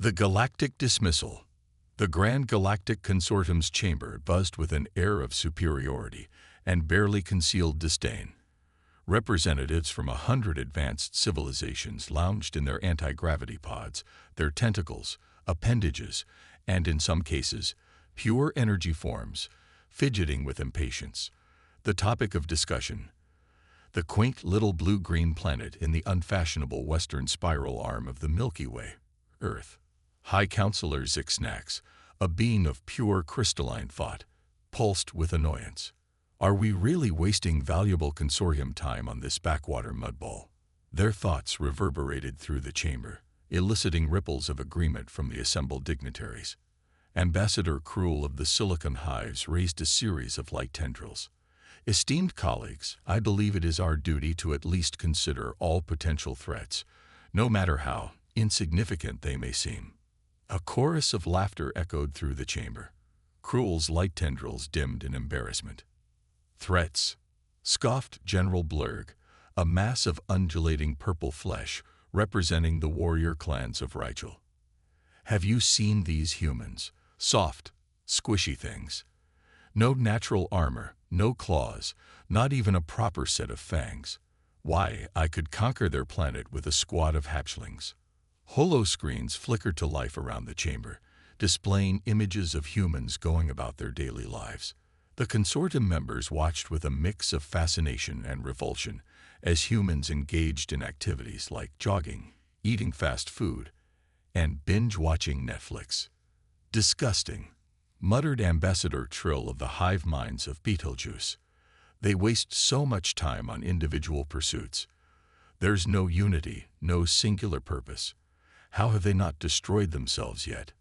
The Galactic Dismissal. The Grand Galactic Consortium's chamber buzzed with an air of superiority and barely concealed disdain. Representatives from 100 advanced civilizations lounged in their anti-gravity pods, their tentacles, appendages, and in some cases, pure energy forms, fidgeting with impatience. The topic of discussion: the quaint little blue-green planet in the unfashionable western spiral arm of the Milky Way, Earth. High Counselor Zixnax, a being of pure crystalline thought, pulsed with annoyance. Are we really wasting valuable consortium time on this backwater mudball? Their thoughts reverberated through the chamber, eliciting ripples of agreement from the assembled dignitaries. Ambassador Cruel of the Silicon Hives raised a series of light tendrils. Esteemed colleagues, I believe it is our duty to at least consider all potential threats, no matter how insignificant they may seem. A chorus of laughter echoed through the chamber. Cruel's light tendrils dimmed in embarrassment. Threats, scoffed General Blurg, a mass of undulating purple flesh representing the warrior clans of Rigel. Have you seen these humans? Soft, squishy things. No natural armor, no claws, not even a proper set of fangs. Why, I could conquer their planet with a squad of hatchlings. Holoscreens flickered to life around the chamber, displaying images of humans going about their daily lives. The consortium members watched with a mix of fascination and revulsion as humans engaged in activities like jogging, eating fast food, and binge-watching Netflix. Disgusting, muttered Ambassador Trill of the hive minds of Betelgeuse. They waste so much time on individual pursuits. There's no unity, no singular purpose. How have they not destroyed themselves yet?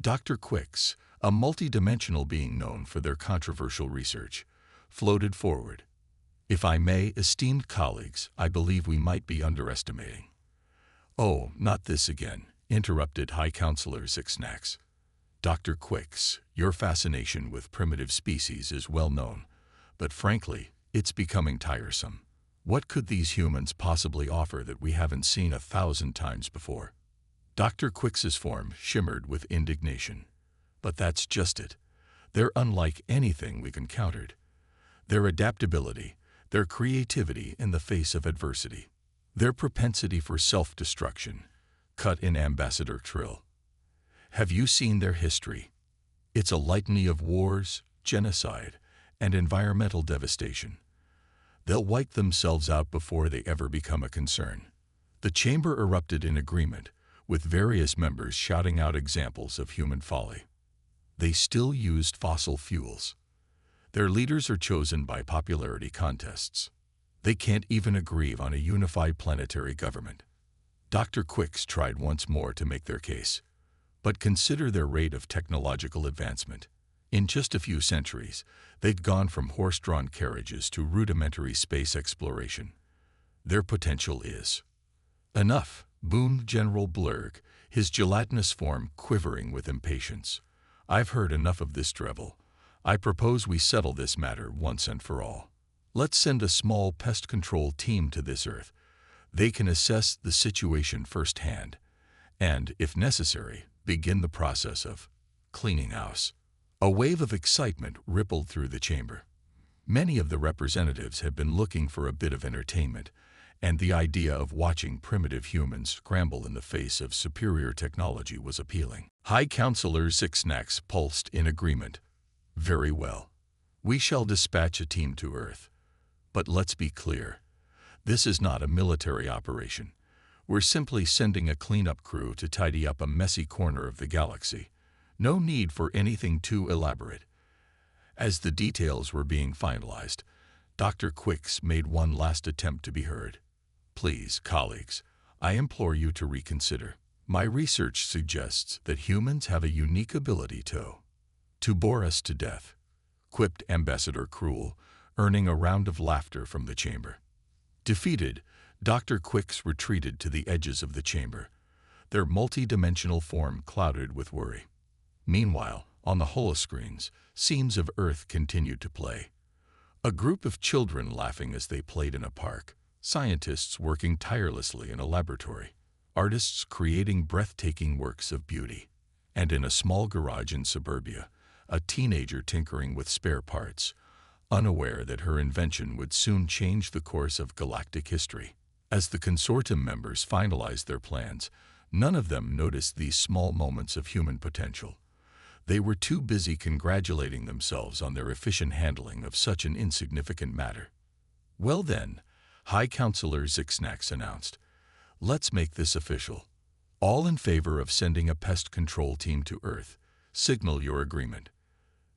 Dr. Quix, a multidimensional being known for their controversial research, floated forward. If I may, esteemed colleagues, I believe we might be underestimating. Oh, not this again, interrupted High Counselor Zixnax. Dr. Quix, your fascination with primitive species is well known, but frankly, it's becoming tiresome. What could these humans possibly offer that we haven't seen 1,000 times before? Dr. Quix's form shimmered with indignation. But that's just it. They're unlike anything we've encountered. Their adaptability, their creativity in the face of adversity, their propensity for self-destruction, cut in Ambassador Trill. Have you seen their history? It's a litany of wars, genocide, and environmental devastation. They'll wipe themselves out before they ever become a concern. The chamber erupted in agreement, with various members shouting out examples of human folly. They still used fossil fuels. Their leaders are chosen by popularity contests. They can't even agree on a unified planetary government. Dr. Quix tried once more to make their case. But consider their rate of technological advancement. In just a few centuries, they'd gone from horse-drawn carriages to rudimentary space exploration. Their potential is enough, boomed General Blurg, his gelatinous form quivering with impatience. I've heard enough of this drivel. I propose we settle this matter once and for all. Let's send a small pest control team to this Earth. They can assess the situation firsthand, and, if necessary, begin the process of cleaning house. A wave of excitement rippled through the chamber. Many of the representatives had been looking for a bit of entertainment, and the idea of watching primitive humans scramble in the face of superior technology was appealing. High Counselor Zixnax pulsed in agreement. Very well. We shall dispatch a team to Earth. But let's be clear. This is not a military operation. We're simply sending a cleanup crew to tidy up a messy corner of the galaxy. No need for anything too elaborate. As the details were being finalized, Dr. Quix made one last attempt to be heard. Please, colleagues, I implore you to reconsider. My research suggests that humans have a unique ability to bore us to death, quipped Ambassador Cruel, earning a round of laughter from the chamber. Defeated, Dr. Quix retreated to the edges of the chamber, their multi-dimensional form clouded with worry. Meanwhile, on the holoscreens, scenes of Earth continued to play. A group of children laughing as they played in a park, scientists working tirelessly in a laboratory, artists creating breathtaking works of beauty. And in a small garage in suburbia, a teenager tinkering with spare parts, unaware that her invention would soon change the course of galactic history. As the consortium members finalized their plans, none of them noticed these small moments of human potential. They were too busy congratulating themselves on their efficient handling of such an insignificant matter. Well then, High Counselor Zixnax announced, "Let's make this official. All in favor of sending a pest control team to Earth, signal your agreement."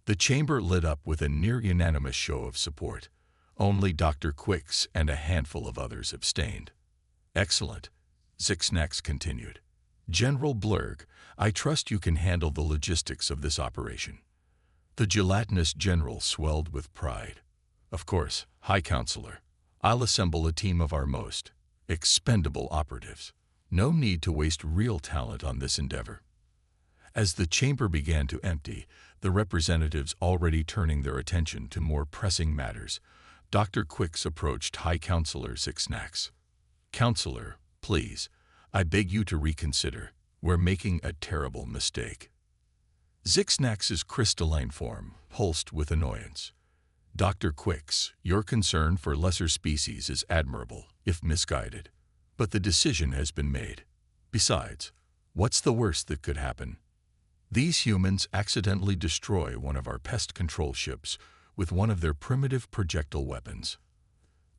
The chamber lit up with a near-unanimous show of support. Only Dr. Quicks and a handful of others abstained. "Excellent," Zixnax continued. "General Blurg, I trust you can handle the logistics of this operation." The gelatinous general swelled with pride. "Of course, High Counselor. I'll assemble a team of our most expendable operatives. No need to waste real talent on this endeavor." As the chamber began to empty, the representatives already turning their attention to more pressing matters, Dr. Quicks approached High Counselor Zixnax. "Counselor, please, I beg you to reconsider. We're making a terrible mistake." Zixnax's crystalline form pulsed with annoyance. "Dr. Quicks, your concern for lesser species is admirable, if misguided. But the decision has been made. Besides, what's the worst that could happen? These humans accidentally destroy one of our pest control ships with one of their primitive projectile weapons."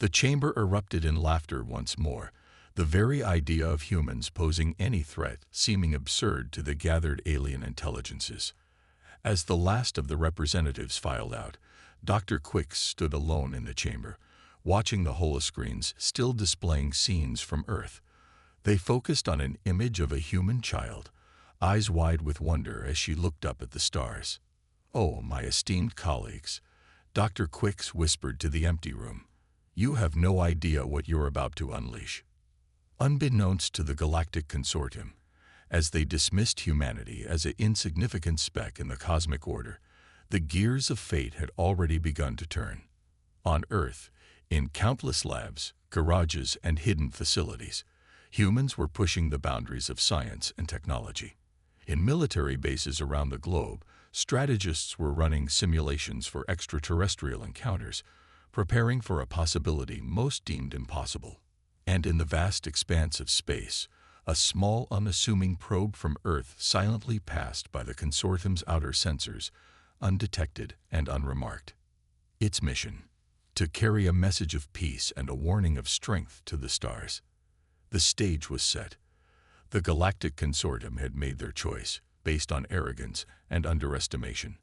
The chamber erupted in laughter once more, the very idea of humans posing any threat seeming absurd to the gathered alien intelligences. As the last of the representatives filed out, Dr. Quicks stood alone in the chamber, watching the holoscreens still displaying scenes from Earth. They focused on an image of a human child, eyes wide with wonder as she looked up at the stars. "Oh, my esteemed colleagues," Dr. Quicks whispered to the empty room, "you have no idea what you're about to unleash." Unbeknownst to the Galactic Consortium, as they dismissed humanity as an insignificant speck in the cosmic order, the gears of fate had already begun to turn. On Earth, in countless labs, garages, and hidden facilities, humans were pushing the boundaries of science and technology. In military bases around the globe, strategists were running simulations for extraterrestrial encounters, preparing for a possibility most deemed impossible. And in the vast expanse of space, a small, unassuming probe from Earth silently passed by the consortium's outer sensors, undetected and unremarked. Its mission: to carry a message of peace and a warning of strength to the stars. The stage was set. The Galactic Consortium had made their choice, based on arrogance and underestimation.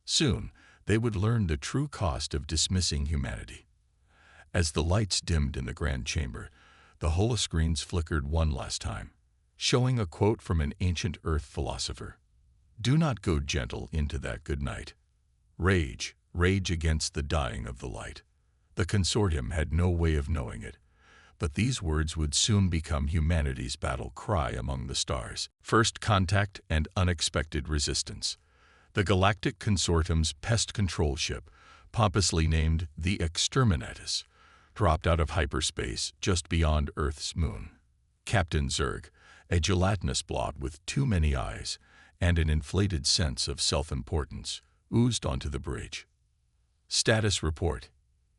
Soon, they would learn the true cost of dismissing humanity. As the lights dimmed in the grand chamber, the holoscreens flickered one last time, showing a quote from an ancient Earth philosopher. "Do not go gentle into that good night. Rage, rage against the dying of the light." The consortium had no way of knowing it, but these words would soon become humanity's battle cry among the stars. First contact and unexpected resistance. The Galactic Consortium's pest control ship, pompously named the Exterminatus, dropped out of hyperspace just beyond Earth's moon. Captain Zurg, a gelatinous blob with too many eyes and an inflated sense of self-importance, oozed onto the bridge. "Status report,"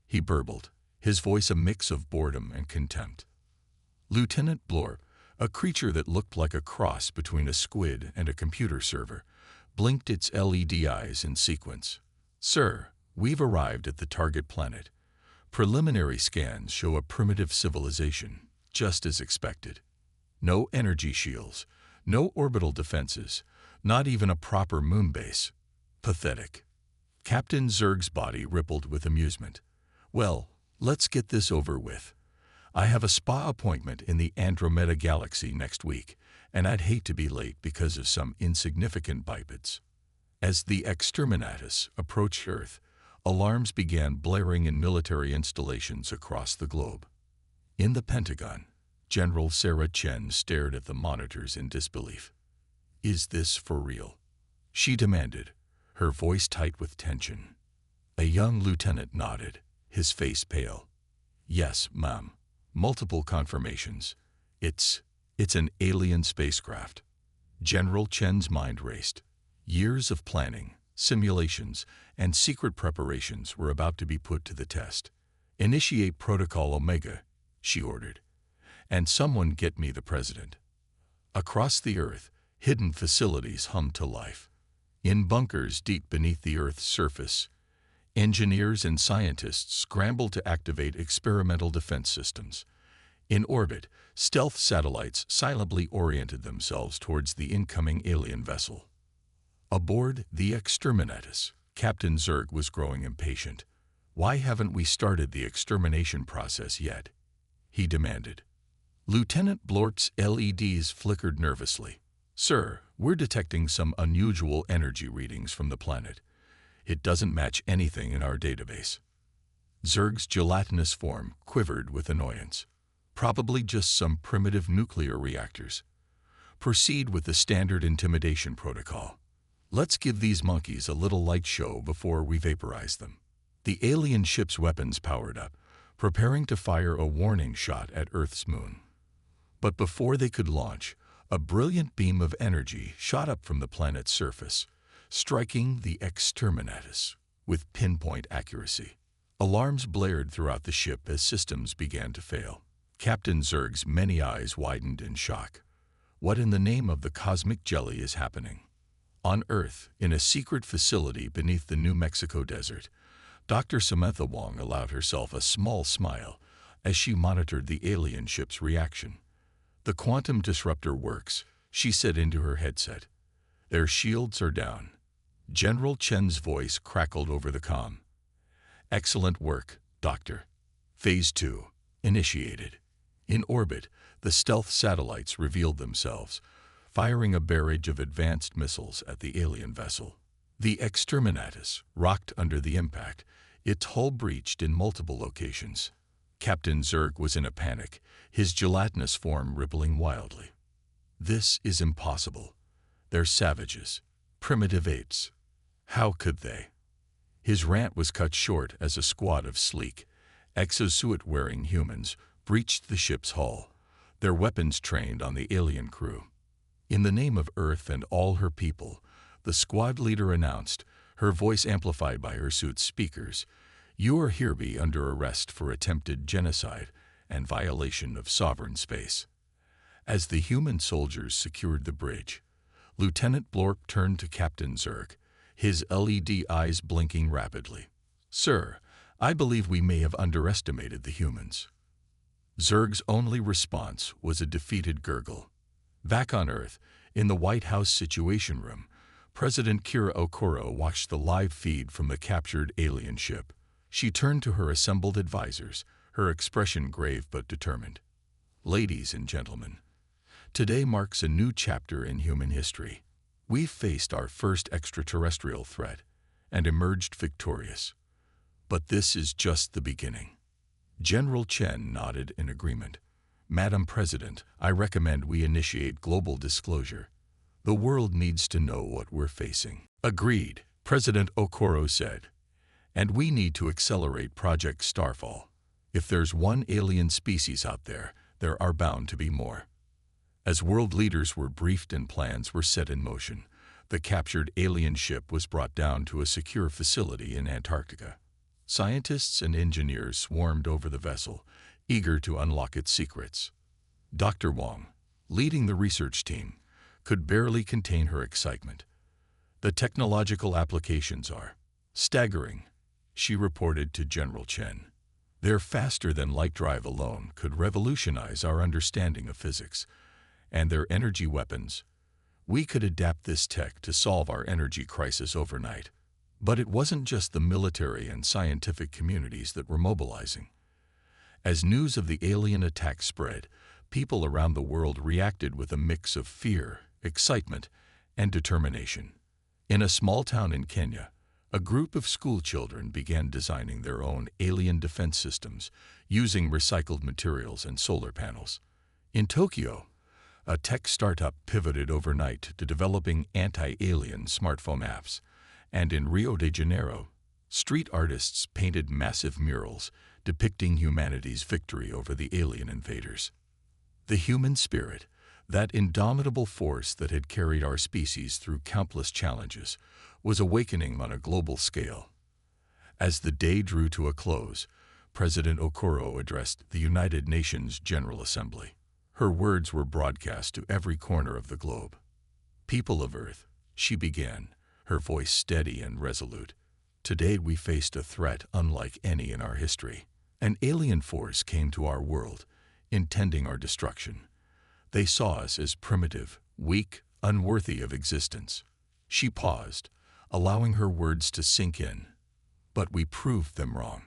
he burbled, his voice a mix of boredom and contempt. Lieutenant Blorp, a creature that looked like a cross between a squid and a computer server, blinked its LED eyes in sequence. "Sir, we've arrived at the target planet. Preliminary scans show a primitive civilization, just as expected. No energy shields, no orbital defenses, not even a proper moon base. Pathetic." Captain Zurg's body rippled with amusement. "Well, let's get this over with. I have a spa appointment in the Andromeda Galaxy next week, and I'd hate to be late because of some insignificant bipeds." As the Exterminatus approached Earth, alarms began blaring in military installations across the globe. In the Pentagon, General Sarah Chen stared at the monitors in disbelief. "Is this for real?" she demanded, her voice tight with tension. A young lieutenant nodded, his face pale. "Yes, ma'am. Multiple confirmations. It's It's an alien spacecraft. General Chen's mind raced. Years of planning, simulations, and secret preparations were about to be put to the test. "Initiate Protocol Omega," she ordered. "And someone get me the president." Across the Earth, hidden facilities hummed to life. In bunkers deep beneath the Earth's surface, engineers and scientists scrambled to activate experimental defense systems. In orbit, stealth satellites silently oriented themselves towards the incoming alien vessel. Aboard the Exterminatus, Captain Zurg was growing impatient. "Why haven't we started the extermination process yet?" he demanded. Lieutenant Blort's LEDs flickered nervously. "Sir, we're detecting some unusual energy readings from the planet. It doesn't match anything in our database." Zurg's gelatinous form quivered with annoyance. "Probably just some primitive nuclear reactors. Proceed with the standard intimidation protocol. Let's give these monkeys a little light show before we vaporize them." The alien ship's weapons powered up, preparing to fire a warning shot at Earth's moon. But before they could launch, a brilliant beam of energy shot up from the planet's surface, striking the Exterminatus with pinpoint accuracy. Alarms blared throughout the ship as systems began to fail. Captain Zurg's many eyes widened in shock. What in the name of the cosmic jelly is happening? On Earth, in a secret facility beneath the New Mexico desert, Dr. Samantha Wong allowed herself a small smile as she monitored the alien ship's reaction. "The quantum disruptor works," she said into her headset. "Their shields are down." General Chen's voice crackled over the comm. "Excellent work, Doctor. Phase 2 initiated." In orbit, the stealth satellites revealed themselves, firing a barrage of advanced missiles at the alien vessel. The Exterminatus rocked under the impact, its hull breached in multiple locations. Captain Zurg was in a panic, his gelatinous form rippling wildly. "This is impossible. They're savages, primitive apes. How could they?" His rant was cut short as a squad of sleek, exosuit-wearing humans breached the ship's hull, their weapons trained on the alien crew. "In the name of Earth and all her people," the squad leader announced, her voice amplified by her suit's speakers, "you are hereby under arrest for attempted genocide and violation of sovereign space." As the human soldiers secured the bridge, Lieutenant Blork turned to Captain Zurg, his LED eyes blinking rapidly. "Sir, I believe we may have underestimated the humans." Zurg's only response was a defeated gurgle. Back on Earth, in the White House Situation Room, President Kira Okoro watched the live feed from the captured alien ship. She turned to her assembled advisors, her expression grave but determined. "Ladies and gentlemen, today marks a new chapter in human history. We've faced our first extraterrestrial threat and emerged victorious. But this is just the beginning." General Chen nodded in agreement. "Madam President, I recommend we initiate global disclosure. The world needs to know what we're facing." "Agreed," President Okoro said. "And we need to accelerate Project Starfall. If there's one alien species out there, there are bound to be more." As world leaders were briefed and plans were set in motion, the captured alien ship was brought down to a secure facility in Antarctica. Scientists and engineers swarmed over the vessel, eager to unlock its secrets. Dr. Wong, leading the research team, could barely contain her excitement. "The technological applications are staggering," she reported to General Chen. "Their faster-than-light drive alone could revolutionize our understanding of physics. And their energy weapons. We could adapt this tech to solve our energy crisis overnight." But it wasn't just the military and scientific communities that were mobilizing. As news of the alien attack spread, people around the world reacted with a mix of fear, excitement, and determination. In a small town in Kenya, a group of school children began designing their own alien defense systems using recycled materials and solar panels. In Tokyo, a tech startup pivoted overnight to developing anti-alien smartphone apps. And in Rio de Janeiro, street artists painted massive murals depicting humanity's victory over the alien invaders. The human spirit, That indomitable force that had carried our species through countless challenges was awakening on a global scale. As the day drew to a close, President Okoro addressed the United Nations General Assembly. Her words were broadcast to every corner of the globe. "People of Earth," she began, her voice steady and resolute, "today we faced a threat unlike any in our history. An alien force came to our world, intending our destruction. They saw us as primitive, weak, unworthy of existence." She paused, allowing her words to sink in. But we proved them wrong.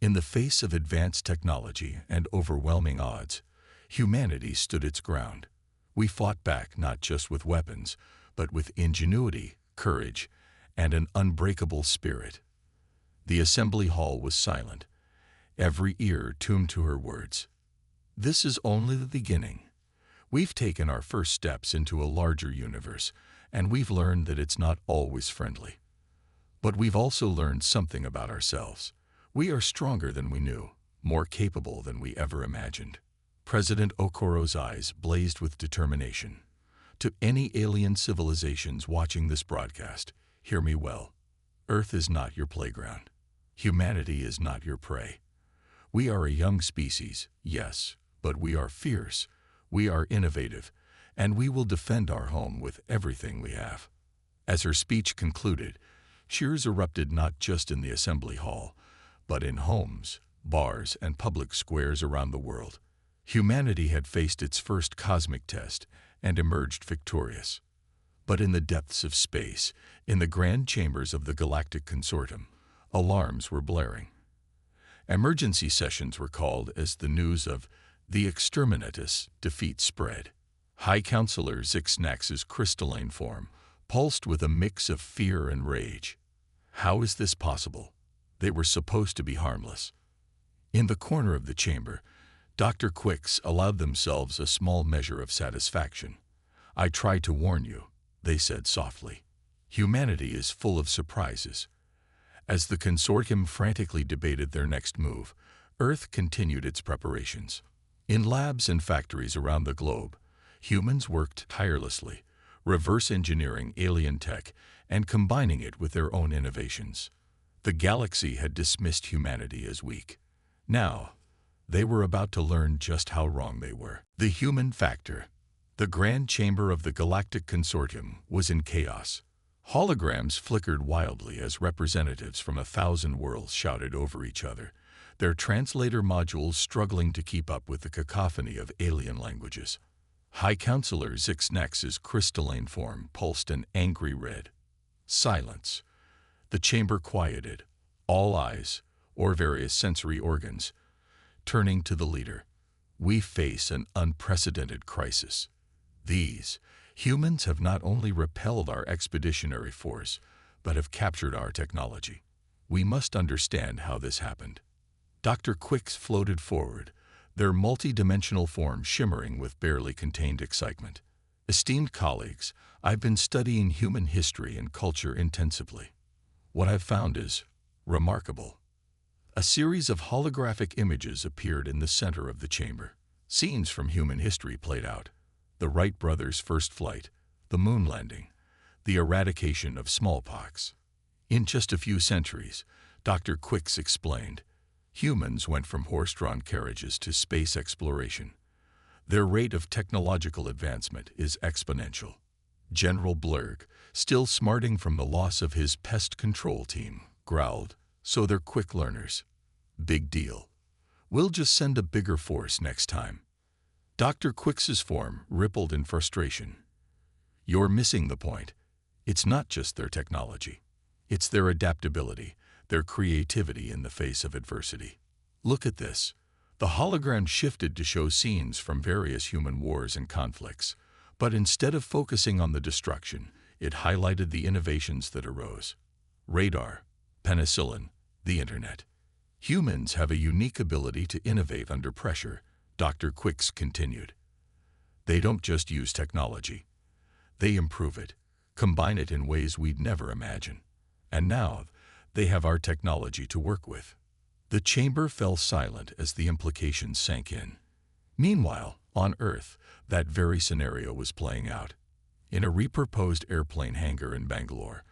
In the face of advanced technology and overwhelming odds, humanity stood its ground. We fought back not just with weapons, but with ingenuity, courage, and an unbreakable spirit. The assembly hall was silent, every ear tuned to her words. This is only the beginning. We've taken our first steps into a larger universe, and we've learned that it's not always friendly. But we've also learned something about ourselves. We are stronger than we knew, more capable than we ever imagined. President Okoro's eyes blazed with determination. To any alien civilizations watching this broadcast, hear me well. Earth is not your playground. Humanity is not your prey. We are a young species, yes, but we are fierce, we are innovative, and we will defend our home with everything we have. As her speech concluded, cheers erupted not just in the assembly hall, but in homes, bars, and public squares around the world. Humanity had faced its first cosmic test and emerged victorious. But in the depths of space, in the grand chambers of the Galactic Consortium, alarms were blaring. Emergency sessions were called as the news of the Exterminatus defeat spread. High Counselor Zixnax's crystalline form pulsed with a mix of fear and rage. How is this possible? They were supposed to be harmless. In the corner of the chamber, Dr. Quicks allowed themselves a small measure of satisfaction. "I tried to warn you," they said softly. "Humanity is full of surprises." As the consortium frantically debated their next move, Earth continued its preparations. In labs and factories around the globe, humans worked tirelessly, reverse engineering alien tech and combining it with their own innovations. The galaxy had dismissed humanity as weak. Now, they were about to learn just how wrong they were. The human factor. The grand chamber of the Galactic Consortium was in chaos. Holograms flickered wildly as representatives from 1,000 worlds shouted over each other, their translator modules struggling to keep up with the cacophony of alien languages. High Counselor Zixnax's crystalline form pulsed an angry red. Silence. The chamber quieted, all eyes, or various sensory organs, turning to the leader. "We face an unprecedented crisis. These humans have not only repelled our expeditionary force, but have captured our technology. We must understand how this happened." Dr. Quicks floated forward, their multi-dimensional form shimmering with barely contained excitement. "Esteemed colleagues, I've been studying human history and culture intensively. What I've found is remarkable." A series of holographic images appeared in the center of the chamber. Scenes from human history played out. The Wright brothers' first flight, the moon landing, the eradication of smallpox. In just a few centuries, Dr. Quicks explained, humans went from horse-drawn carriages to space exploration. Their rate of technological advancement is exponential. General Blurg, still smarting from the loss of his pest control team, growled, "So they're quick learners. Big deal. We'll just send a bigger force next time." Dr. Quicks's form rippled in frustration. "You're missing the point. It's not just their technology. It's their adaptability, their creativity in the face of adversity. Look at this." The hologram shifted to show scenes from various human wars and conflicts, but instead of focusing on the destruction, it highlighted the innovations that arose. Radar, penicillin, the internet. Humans have a unique ability to innovate under pressure, Dr. Quicks continued. They don't just use technology. They improve it, combine it in ways we'd never imagine. And now, they have our technology to work with. The chamber fell silent as the implications sank in. Meanwhile, On Earth, that very scenario was playing out. In a repurposed airplane hangar in Bangalore,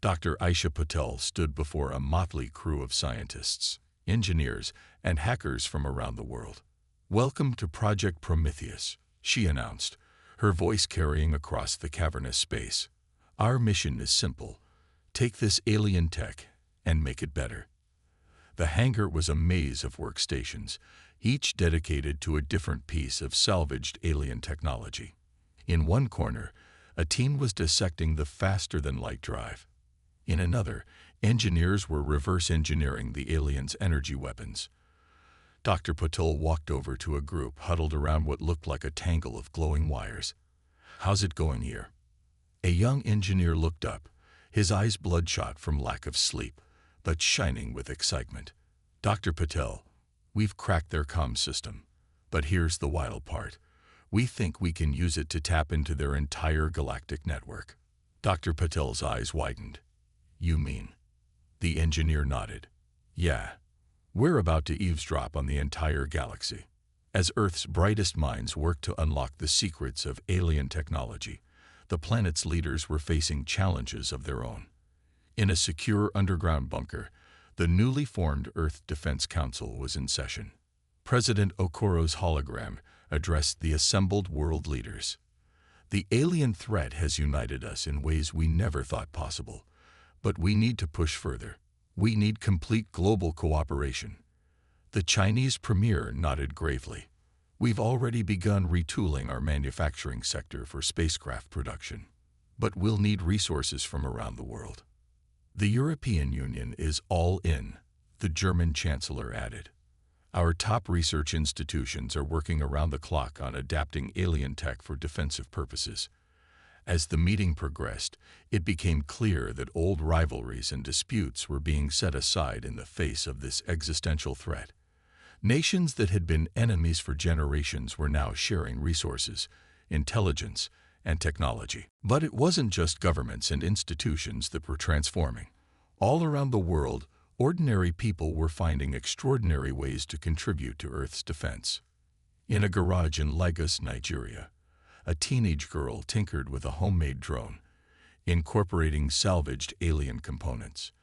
Dr. Aisha Patel stood before a motley crew of scientists, engineers, and hackers from around the world. "Welcome to Project Prometheus," she announced, her voice carrying across the cavernous space. "Our mission is simple. Take this alien tech and make it better." The hangar was a maze of workstations, each dedicated to a different piece of salvaged alien technology. In one corner, a team was dissecting the faster-than-light drive. In another, engineers were reverse engineering the aliens' energy weapons. Dr. Patel walked over to a group huddled around what looked like a tangle of glowing wires. "How's it going here?" A young engineer looked up, his eyes bloodshot from lack of sleep, but shining with excitement. "Dr. Patel, we've cracked their comm system. But here's the wild part. We think we can use it to tap into their entire galactic network." Dr. Patel's eyes widened. "You mean?" The engineer nodded. "Yeah. We're about to eavesdrop on the entire galaxy." As Earth's brightest minds worked to unlock the secrets of alien technology, the planet's leaders were facing challenges of their own. In a secure underground bunker, the newly formed Earth Defense Council was in session. President Okoro's hologram addressed the assembled world leaders. "The alien threat has united us in ways we never thought possible, but we need to push further. We need complete global cooperation." The Chinese premier nodded gravely. "We've already begun retooling our manufacturing sector for spacecraft production, but we'll need resources from around the world." "The European Union is all in," the German chancellor added. "Our top research institutions are working around the clock on adapting alien tech for defensive purposes." As the meeting progressed, it became clear that old rivalries and disputes were being set aside in the face of this existential threat. Nations that had been enemies for generations were now sharing resources, intelligence, and technology. But it wasn't just governments and institutions that were transforming. All around the world, ordinary people were finding extraordinary ways to contribute to Earth's defense. In a garage in Lagos, Nigeria, a teenage girl tinkered with a homemade drone, incorporating salvaged alien components.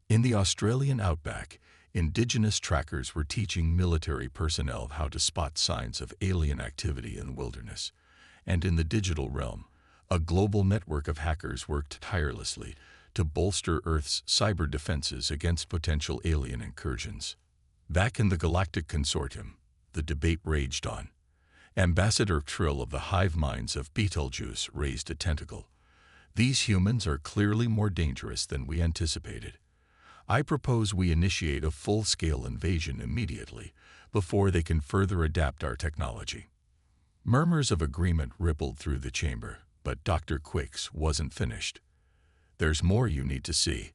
In the Australian outback, indigenous trackers were teaching military personnel how to spot signs of alien activity in the wilderness. And in the digital realm, a global network of hackers worked tirelessly to bolster Earth's cyber defenses against potential alien incursions. Back in the Galactic Consortium, the debate raged on. Ambassador Trill of the hive minds of Betelgeuse raised a tentacle. "These humans are clearly more dangerous than we anticipated. I propose we initiate a full-scale invasion immediately, before they can further adapt our technology." Murmurs of agreement rippled through the chamber, but Dr. Quicks wasn't finished. "There's more you need to see."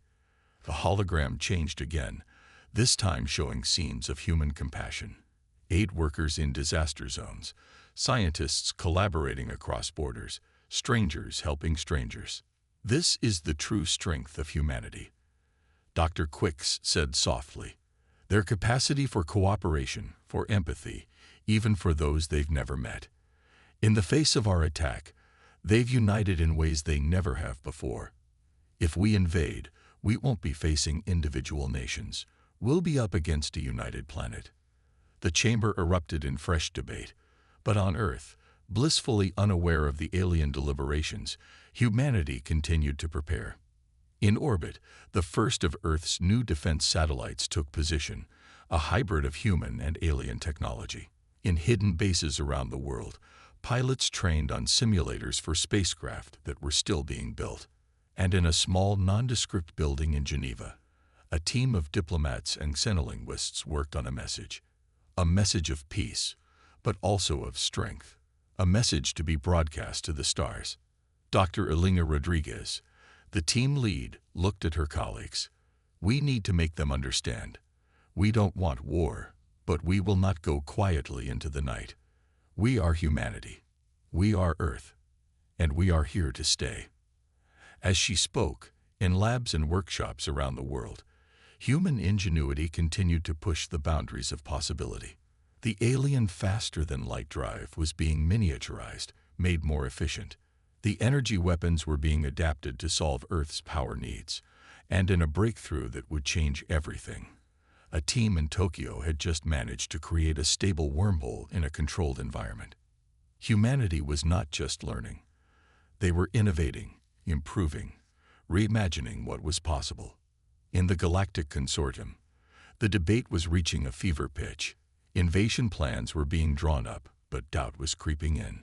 The hologram changed again, this time showing scenes of human compassion. Aid workers in disaster zones, scientists collaborating across borders, strangers helping strangers. "This is the true strength of humanity," Dr. Quicks said softly. "Their capacity for cooperation, for empathy, even for those they've never met. In the face of our attack, they've united in ways they never have before. If we invade, we won't be facing individual nations. We'll be up against a united planet." The chamber erupted in fresh debate, but on Earth, blissfully unaware of the alien deliberations, humanity continued to prepare. In orbit, the first of Earth's new defense satellites took position, a hybrid of human and alien technology. In hidden bases around the world, pilots trained on simulators for spacecraft that were still being built. And in a small nondescript building in Geneva, a team of diplomats and xenolinguists worked on a message of peace, but also of strength, a message to be broadcast to the stars. Dr. Elena Rodriguez, the team lead, looked at her colleagues. "We need to make them understand. We don't want war, but we will not go quietly into the night. We are humanity. We are Earth. And we are here to stay." As she spoke, in labs and workshops around the world, human ingenuity continued to push the boundaries of possibility. The alien faster-than-light drive was being miniaturized, made more efficient. The energy weapons were being adapted to solve Earth's power needs, and in a breakthrough that would change everything. A team in Tokyo had just managed to create a stable wormhole in a controlled environment. Humanity was not just learning. They were innovating, improving, reimagining what was possible. In the Galactic Consortium, the debate was reaching a fever pitch. Invasion plans were being drawn up, but doubt was creeping in.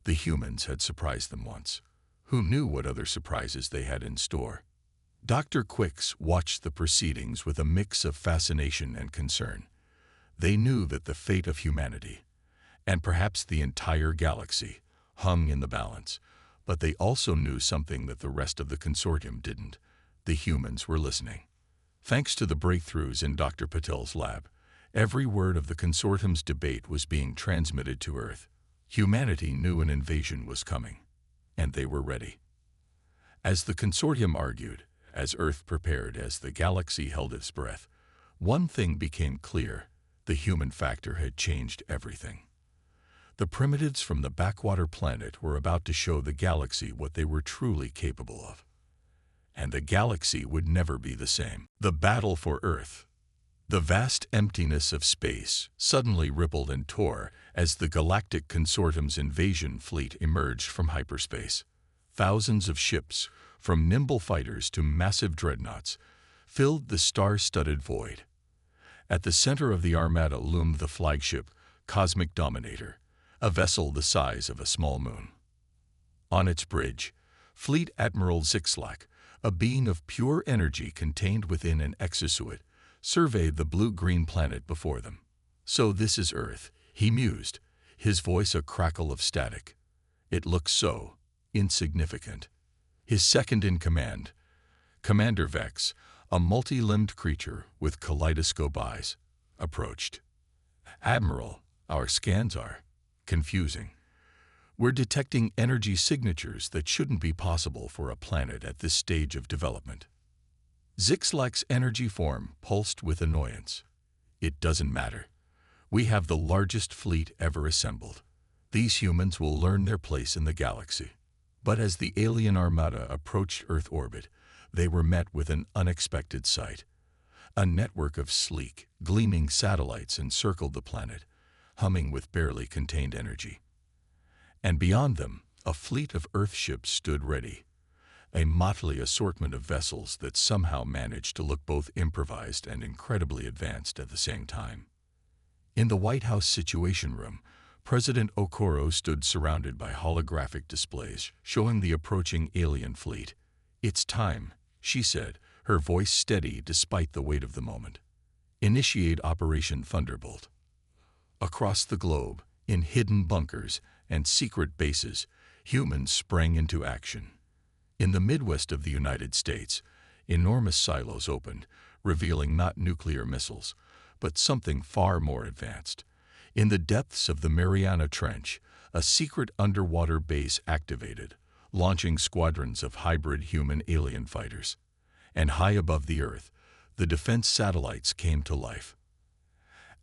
The humans had surprised them once. Who knew what other surprises they had in store? Dr. Quicks watched the proceedings with a mix of fascination and concern. They knew that the fate of humanity, and perhaps the entire galaxy, hung in the balance, but they also knew something that the rest of the consortium didn't. The humans were listening. Thanks to the breakthroughs in Dr. Patel's lab, every word of the consortium's debate was being transmitted to Earth. Humanity knew an invasion was coming, and they were ready. As the consortium argued, as Earth prepared, as the galaxy held its breath, one thing became clear: the human factor had changed everything. The primitives from the backwater planet were about to show the galaxy what they were truly capable of. And the galaxy would never be the same. The battle for Earth. The vast emptiness of space suddenly rippled and tore as the Galactic Consortium's invasion fleet emerged from hyperspace. Thousands of ships, from nimble fighters to massive dreadnoughts, filled the star-studded void. At the center of the armada loomed the flagship Cosmic Dominator, a vessel the size of a small moon. On its bridge, Fleet Admiral Zixlac, a being of pure energy contained within an exosuit, surveyed the blue-green planet before them. "So this is Earth," he mused, his voice a crackle of static. It looked so insignificant. His second-in-command, Commander Vex, a multi-limbed creature with kaleidoscope eyes, approached. "Admiral, our scans are confusing. We're detecting energy signatures that shouldn't be possible for a planet at this stage of development." Zixlac's energy form pulsed with annoyance. "It doesn't matter. We have the largest fleet ever assembled. These humans will learn their place in the galaxy." But as the alien armada approached Earth orbit, they were met with an unexpected sight. A network of sleek, gleaming satellites encircled the planet, humming with barely contained energy. And beyond them, a fleet of Earth ships stood ready, a motley assortment of vessels that somehow managed to look both improvised and incredibly advanced at the same time. In the White House Situation Room, President Okoro stood surrounded by holographic displays showing the approaching alien fleet. "It's time," she said, her voice steady despite the weight of the moment. "Initiate Operation Thunderbolt." Across the globe, in hidden bunkers and secret bases, humans sprang into action. In the Midwest of the United States, enormous silos opened, revealing not nuclear missiles, but something far more advanced. In the depths of the Mariana Trench, a secret underwater base activated, launching squadrons of hybrid human-alien fighters. And high above the Earth, the defense satellites came to life.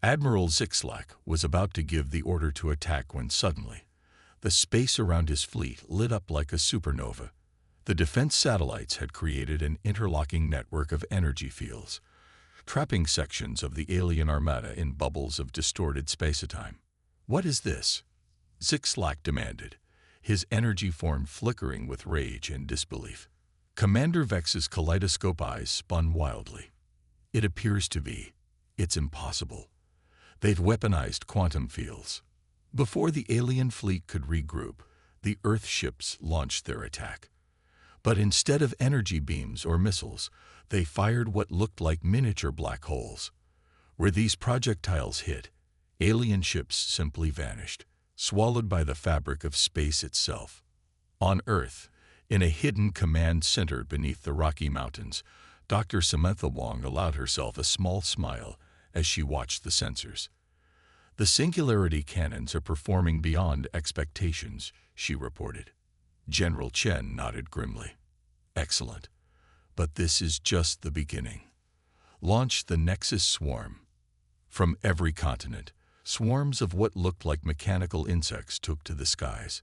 Admiral Zixlac was about to give the order to attack when suddenly, the space around his fleet lit up like a supernova. The defense satellites had created an interlocking network of energy fields, trapping sections of the alien armada in bubbles of distorted space-time. "What is this?" Zixlac demanded, his energy form flickering with rage and disbelief. Commander Vex's kaleidoscope eyes spun wildly. "It appears to be. It's impossible. They've weaponized quantum fields." Before the alien fleet could regroup, the Earth ships launched their attack. But instead of energy beams or missiles, they fired what looked like miniature black holes. Where these projectiles hit, alien ships simply vanished, swallowed by the fabric of space itself. On Earth, in a hidden command center beneath the Rocky Mountains, Dr. Samantha Wong allowed herself a small smile as she watched the sensors. "The singularity cannons are performing beyond expectations," she reported. General Chen nodded grimly. "Excellent. But this is just the beginning. Launch the Nexus Swarm." From every continent, Swarms of what looked like mechanical insects took to the skies.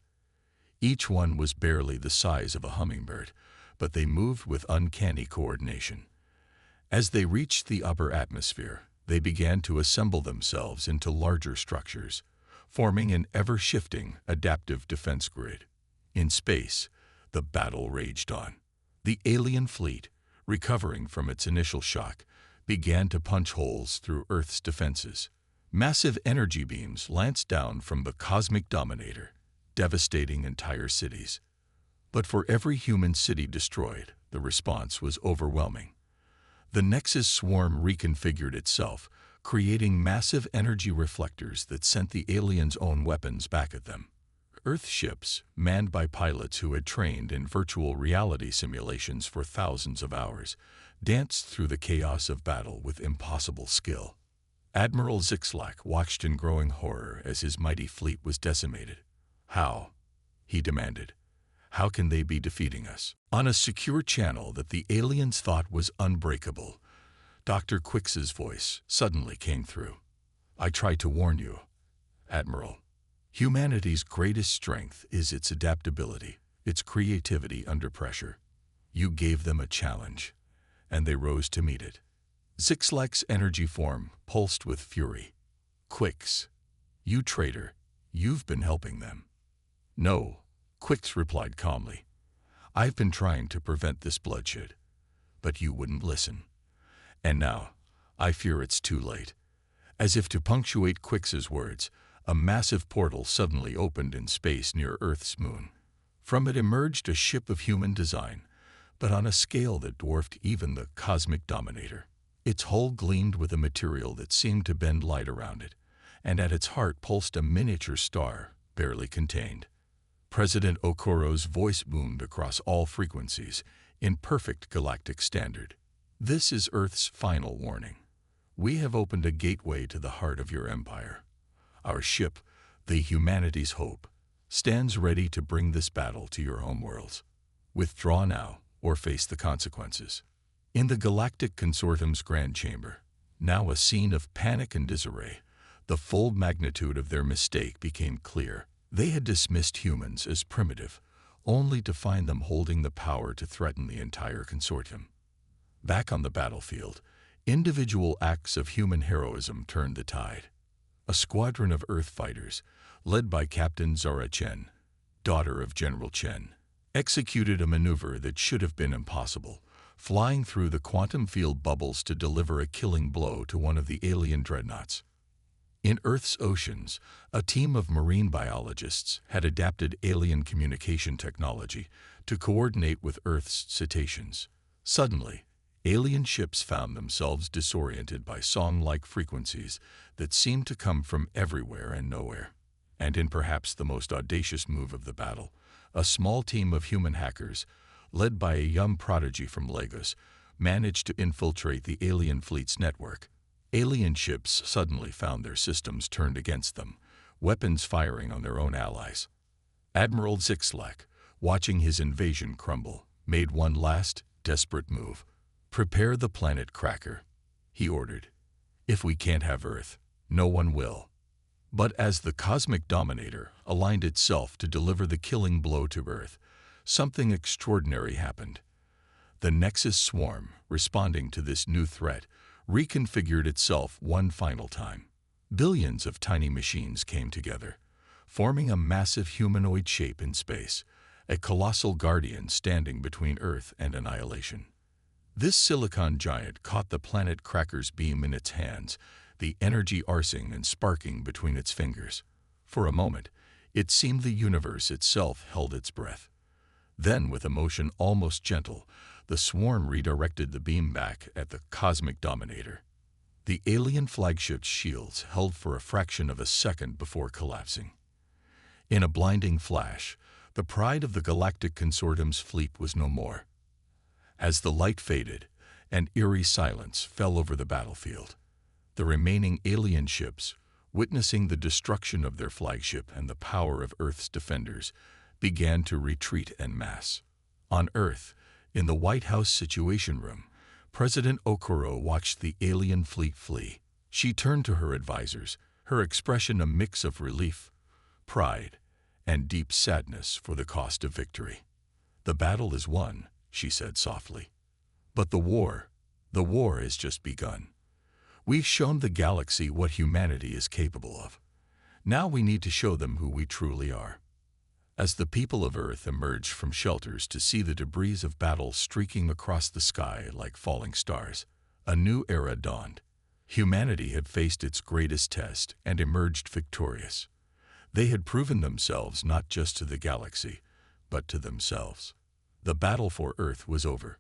Each one was barely the size of a hummingbird, but they moved with uncanny coordination. As they reached the upper atmosphere, they began to assemble themselves into larger structures, forming an ever-shifting, adaptive defense grid. In space, the battle raged on. The alien fleet, recovering from its initial shock, began to punch holes through Earth's defenses. Massive energy beams lanced down from the cosmic dominator, devastating entire cities. But for every human city destroyed, the response was overwhelming. The Nexus swarm reconfigured itself, creating massive energy reflectors that sent the aliens' own weapons back at them. Earth ships, manned by pilots who had trained in virtual reality simulations for thousands of hours, danced through the chaos of battle with impossible skill. Admiral Zixlack watched in growing horror as his mighty fleet was decimated. "How?" he demanded. "How can they be defeating us?" On a secure channel that the aliens thought was unbreakable, Dr. Quix's voice suddenly came through. "I tried to warn you, Admiral. Humanity's greatest strength is its adaptability, its creativity under pressure. You gave them a challenge, and they rose to meet it." Zixlack's energy form pulsed with fury. "Quix, you traitor, you've been helping them." "No," Quix replied calmly. "I've been trying to prevent this bloodshed, but you wouldn't listen. And now, I fear it's too late." As if to punctuate Quix's words, a massive portal suddenly opened in space near Earth's moon. From it emerged a ship of human design, but on a scale that dwarfed even the cosmic dominator. Its hull gleamed with a material that seemed to bend light around it, and at its heart pulsed a miniature star, barely contained. President Okoro's voice boomed across all frequencies, in perfect galactic standard. "This is Earth's final warning. We have opened a gateway to the heart of your empire. Our ship, the Humanity's Hope, stands ready to bring this battle to your homeworlds. Withdraw now, or face the consequences." In the Galactic Consortium's Grand Chamber, now a scene of panic and disarray, the full magnitude of their mistake became clear. They had dismissed humans as primitive, only to find them holding the power to threaten the entire consortium. Back on the battlefield, individual acts of human heroism turned the tide. A squadron of Earth fighters, led by Captain Zara Chen, daughter of General Chen, executed a maneuver that should have been impossible, flying through the quantum field bubbles to deliver a killing blow to one of the alien dreadnoughts. In Earth's oceans, a team of marine biologists had adapted alien communication technology to coordinate with Earth's cetaceans. Suddenly, alien ships found themselves disoriented by song-like frequencies that seemed to come from everywhere and nowhere. And in perhaps the most audacious move of the battle, a small team of human hackers, led by a young prodigy from Lagos, managed to infiltrate the alien fleet's network. Alien ships suddenly found their systems turned against them, weapons firing on their own allies. Admiral Zixlack, watching his invasion crumble, made one last, desperate move. "Prepare the planet cracker," he ordered. "If we can't have Earth, no one will." But as the cosmic dominator aligned itself to deliver the killing blow to Earth, something extraordinary happened. The Nexus swarm, responding to this new threat, reconfigured itself one final time. Billions of tiny machines came together, forming a massive humanoid shape in space, a colossal guardian standing between Earth and annihilation. This silicon giant caught the planet cracker's beam in its hands, the energy arcing and sparking between its fingers. For a moment, it seemed the universe itself held its breath. Then, with a motion almost gentle, the swarm redirected the beam back at the cosmic dominator. The alien flagship's shields held for a fraction of a second before collapsing. In a blinding flash, the pride of the Galactic Consortium's fleet was no more. As the light faded, an eerie silence fell over the battlefield. The remaining alien ships, witnessing the destruction of their flagship and the power of Earth's defenders, began to retreat en masse. On Earth, in the White House Situation Room, President Okoro watched the alien fleet flee. She turned to her advisors, her expression a mix of relief, pride, and deep sadness for the cost of victory. "The battle is won," she said softly. "But the war has just begun. We've shown the galaxy what humanity is capable of. Now we need to show them who we truly are." As the people of Earth emerged from shelters to see the debris of battle streaking across the sky like falling stars, a new era dawned. Humanity had faced its greatest test and emerged victorious. They had proven themselves not just to the galaxy, but to themselves. The battle for Earth was over,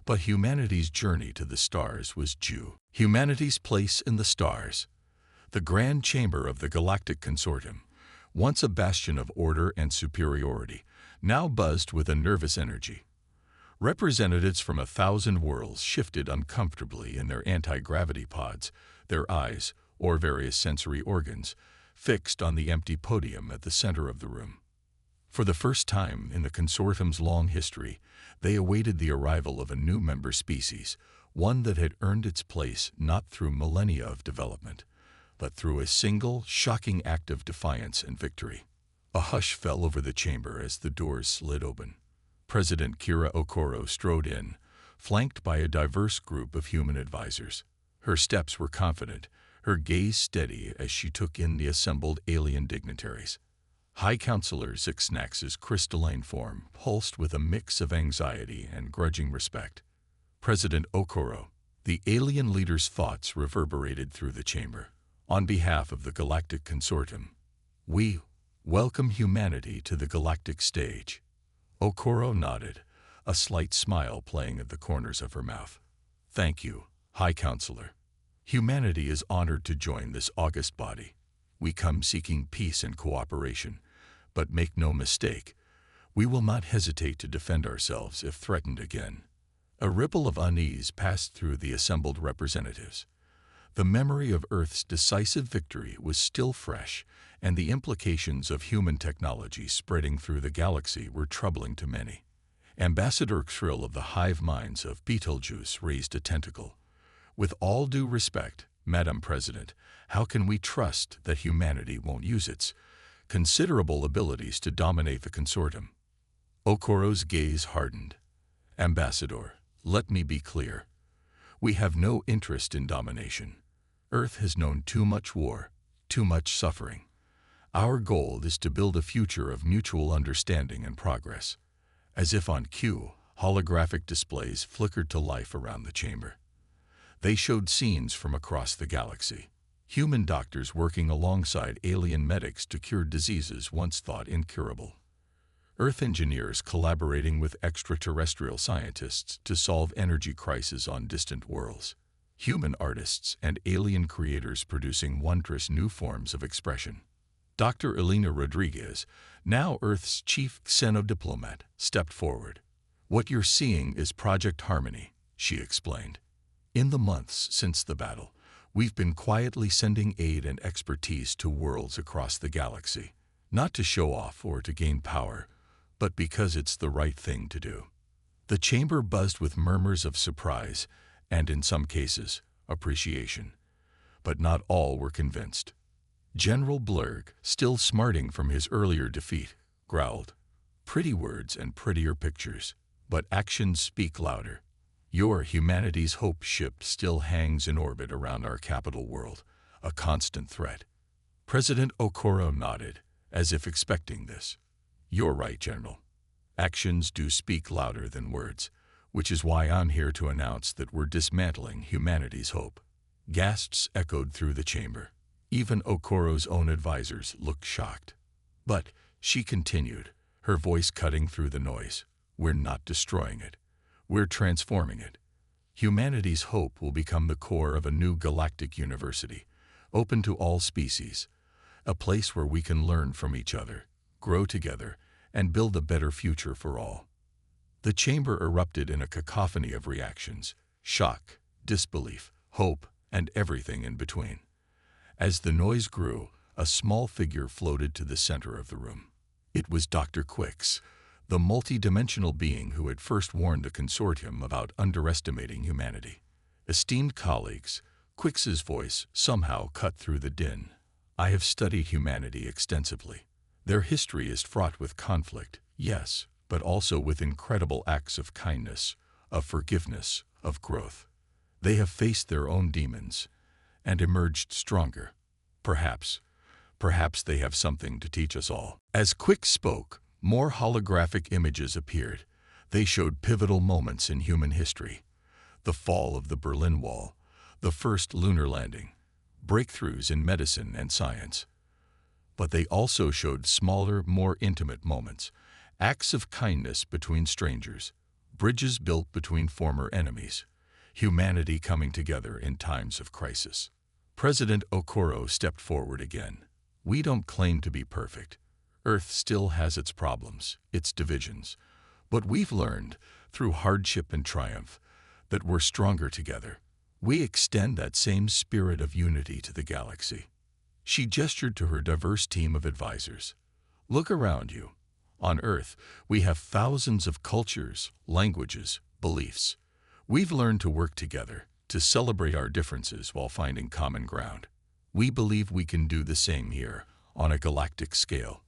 but humanity's journey to the stars was due. Humanity's place in the stars. The grand chamber of the Galactic Consortium, once a bastion of order and superiority, now buzzed with a nervous energy. Representatives from 1,000 worlds shifted uncomfortably in their anti-gravity pods, their eyes, or various sensory organs, fixed on the empty podium at the center of the room. For the first time in the consortium's long history, they awaited the arrival of a new member species, one that had earned its place not through millennia of development, but through a single, shocking act of defiance and victory. A hush fell over the chamber as the doors slid open. President Kira Okoro strode in, flanked by a diverse group of human advisors. Her steps were confident, her gaze steady as she took in the assembled alien dignitaries. High Counselor Zixnax's crystalline form pulsed with a mix of anxiety and grudging respect. President Okoro, the alien leader's thoughts reverberated through the chamber. "On behalf of the Galactic Consortium, we welcome humanity to the galactic stage." Okoro nodded, a slight smile playing at the corners of her mouth. "Thank you, High Counselor. Humanity is honored to join this august body. We come seeking peace and cooperation, but make no mistake, we will not hesitate to defend ourselves if threatened again." A ripple of unease passed through the assembled representatives. The memory of Earth's decisive victory was still fresh, and the implications of human technology spreading through the galaxy were troubling to many. Ambassador Krill of the hive minds of Betelgeuse raised a tentacle. "With all due respect, Madam President, how can we trust that humanity won't use its considerable abilities to dominate the consortium?" Okoro's gaze hardened. "Ambassador, let me be clear. We have no interest in domination. Earth has known too much war, too much suffering. Our goal is to build a future of mutual understanding and progress." As if on cue, holographic displays flickered to life around the chamber. They showed scenes from across the galaxy. Human doctors working alongside alien medics to cure diseases once thought incurable. Earth engineers collaborating with extraterrestrial scientists to solve energy crises on distant worlds. Human artists and alien creators producing wondrous new forms of expression. Dr. Elena Rodriguez, now Earth's chief xenodiplomat, stepped forward. "What you're seeing is Project Harmony," she explained. "In the months since the battle, we've been quietly sending aid and expertise to worlds across the galaxy, not to show off or to gain power, but because it's the right thing to do." The chamber buzzed with murmurs of surprise and, in some cases, appreciation. But not all were convinced. General Blurg, still smarting from his earlier defeat, growled, "Pretty words and prettier pictures, but actions speak louder. Your humanity's hope ship still hangs in orbit around our capital world, a constant threat." President Okoro nodded, as if expecting this. "You're right, General. Actions do speak louder than words, which is why I'm here to announce that we're dismantling humanity's hope." Gasps echoed through the chamber. Even Okoro's own advisors looked shocked. "But," she continued, her voice cutting through the noise, "we're not destroying it. We're transforming it. Humanity's hope will become the core of a new galactic university, open to all species, a place where we can learn from each other, grow together, and build a better future for all." The chamber erupted in a cacophony of reactions: shock, disbelief, hope, and everything in between. As the noise grew, a small figure floated to the center of the room. It was Dr. Quix, the multi-dimensional being who had first warned the consortium about underestimating humanity. "Esteemed colleagues," Quix's voice somehow cut through the din. I have studied humanity extensively. Their history is fraught with conflict, yes, but also with incredible acts of kindness, of forgiveness, of growth. They have faced their own demons and emerged stronger. Perhaps they have something to teach us all. As Quick spoke, more holographic images appeared. They showed pivotal moments in human history: the fall of the Berlin Wall, the first lunar landing, breakthroughs in medicine and science. But they also showed smaller, more intimate moments: acts of kindness between strangers, bridges built between former enemies, humanity coming together in times of crisis. President Okoro stepped forward again. We don't claim to be perfect. Earth still has its problems, its divisions. But we've learned, through hardship and triumph, that we're stronger together. We extend that same spirit of unity to the galaxy. She gestured to her diverse team of advisors. Look around you. On Earth, we have thousands of cultures, languages, beliefs. We've learned to work together, to celebrate our differences while finding common ground. We believe we can do the same here, on a galactic scale.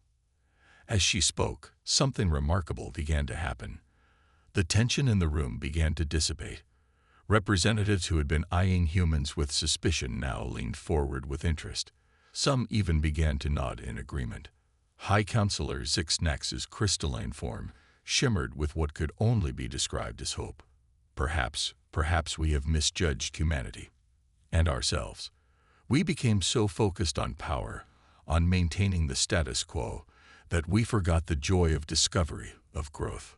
As she spoke, something remarkable began to happen. The tension in the room began to dissipate. Representatives who had been eyeing humans with suspicion now leaned forward with interest. Some even began to nod in agreement. High Counselor Zixnax's crystalline form shimmered with what could only be described as hope. Perhaps we have misjudged humanity and ourselves. We became so focused on power, on maintaining the status quo, that we forgot the joy of discovery, of growth.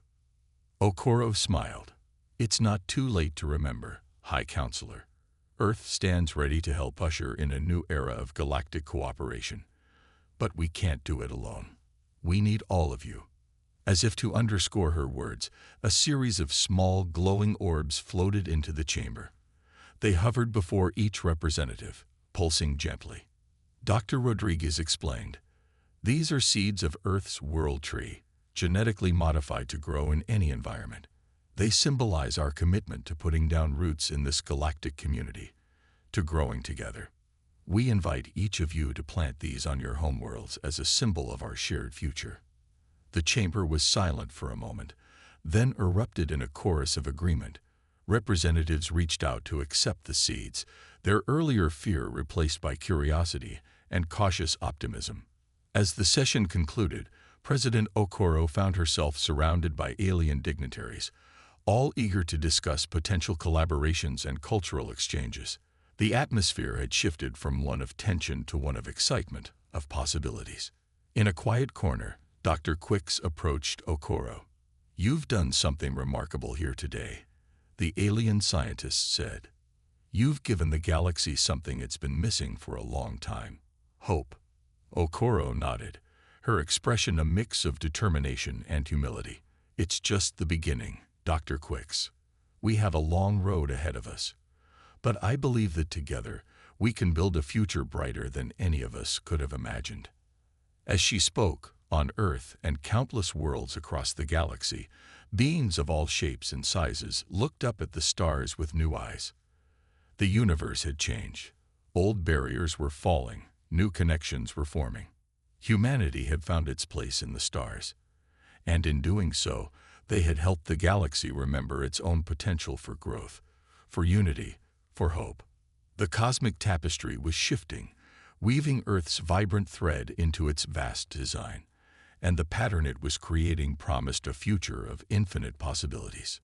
Okoro smiled. It's not too late to remember, High Counselor. Earth stands ready to help usher in a new era of galactic cooperation. But we can't do it alone. We need all of you. As if to underscore her words, a series of small, glowing orbs floated into the chamber. They hovered before each representative, pulsing gently. Dr. Rodriguez explained, "These are seeds of Earth's world tree, genetically modified to grow in any environment. They symbolize our commitment to putting down roots in this galactic community, to growing together. We invite each of you to plant these on your homeworlds as a symbol of our shared future." The chamber was silent for a moment, then erupted in a chorus of agreement. Representatives reached out to accept the seeds, their earlier fear replaced by curiosity and cautious optimism. As the session concluded, President Okoro found herself surrounded by alien dignitaries, all eager to discuss potential collaborations and cultural exchanges. The atmosphere had shifted from one of tension to one of excitement, of possibilities. In a quiet corner, Dr. Quicks approached Okoro. "You've done something remarkable here today," the alien scientist said. "You've given the galaxy something it's been missing for a long time: hope." Okoro nodded, her expression a mix of determination and humility. "It's just the beginning, Dr. Quicks. We have a long road ahead of us. But I believe that together we can build a future brighter than any of us could have imagined." As she spoke, on Earth and countless worlds across the galaxy, beings of all shapes and sizes looked up at the stars with new eyes. The universe had changed. Old barriers were falling, new connections were forming. Humanity had found its place in the stars. And in doing so, they had helped the galaxy remember its own potential for growth, for unity, for hope. The cosmic tapestry was shifting, weaving Earth's vibrant thread into its vast design, and the pattern it was creating promised a future of infinite possibilities.